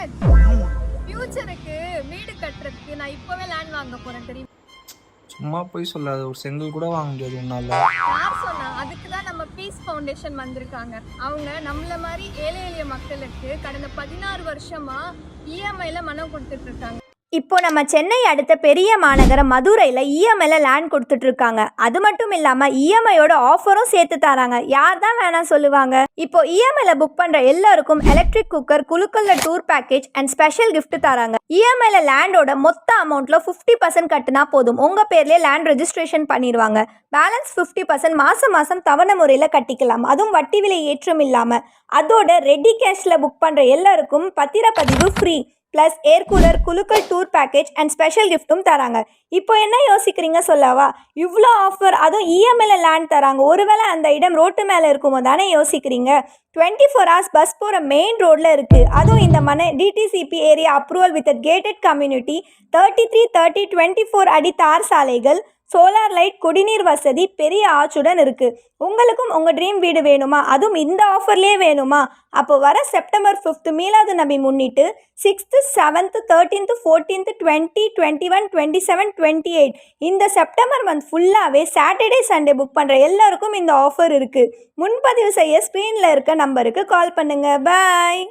விவேக், ஃபியூச்சருக்கு வீடு கட்டுறதுக்கு நான் இப்பவே லேண்ட் வாங்க போறேன் தெரியுமா? சும்மா போய் சொல்லாத, ஒரு செங்கல் கூட வாங்க முடியாது உன்னால. யார் சொன்னா? அதுக்கு தான் நம்ம பீஸ் ஃபவுண்டேஷன் வந்திருக்காங்க. அவங்க நம்மள மாதிரி ஏழை எளிய மக்களுக்கு கடந்த 16 வருஷமா இஎம்ஐல மனம் கொடுத்துட்டு இருக்காங்க. இப்போ நம்ம சென்னை அடுத்த பெரிய மாநகரம் மதுரையில் இஎம்ஐல லேண்ட் கொடுத்துட்ருக்காங்க. அது மட்டும் இல்லாமல் இஎம்ஐயோட ஆஃபரும் சேர்த்து தராங்க. யார் தான் வேணாம் சொல்லுவாங்க? இப்போ இஎம்ஐல புக் பண்ணுற எல்லாருக்கும் எலக்ட்ரிக் குக்கர், குலுக்கல்ல tour package and special gift தராங்க. இஎம்ஐல லேண்டோட மொத்த அமௌண்ட்ல 50% கட்டினா போதும், உங்கள் பேர்லேயே லேண்ட் ரெஜிஸ்ட்ரேஷன் பண்ணிடுவாங்க. பேலன்ஸ் 50% மாதம் மாதம் தவணை முறையில் கட்டிக்கலாம், அதுவும் வட்டி விலை ஏற்றம் இல்லாமல். அதோட ரெடி கேஷில் புக் பண்ணுற எல்லாருக்கும் பத்திரப்பதிவு ஃப்ரீ, ப்ளஸ் ஏர் கூலர், குலுக்கல் டூர் பேக்கேஜ் அண்ட் ஸ்பெஷல் கிஃப்ட்டும் தராங்க. இப்போ என்ன யோசிக்கிறீங்க சொல்லவா? இவ்வளோ ஆஃபர், அதுவும் இஎம்ஐல லேண்ட் தராங்க. ஒருவேளை அந்த இடம் ரோட்டு மேலே இருக்குமோ தானே யோசிக்கிறீங்க? 24 hours பஸ் போகிற மெயின் ரோடில் இருக்குது. அதுவும் இந்த மனை DTCP area approval with gated community, 33/30 24 அடி தார் சாலைகள், சோலார் லைட், குடிநீர் வசதி, பெரிய ஆச்சுடன் இருக்குது. உங்களுக்கும் உங்கள் ட்ரீம் வீடு வேணுமா? அதுவும் இந்த ஆஃபர்லேயே வேணுமா? அப்போ வர செப்டம்பர் 5 மீலாது நபி முன்னிட்டு 6th, 7th, 13th, 14th, 20, 21, 27, 28 இந்த செப்டம்பர் மந்த் ஃபுல்லாகவே சாட்டர்டே சண்டே புக் பண்ணுற எல்லாருக்கும் இந்த ஆஃபர் இருக்குது. முன்பதிவு செய்ய ஸ்க்ரீனில் இருக்க நம்பருக்கு கால் பண்ணுங்கள். பாய்.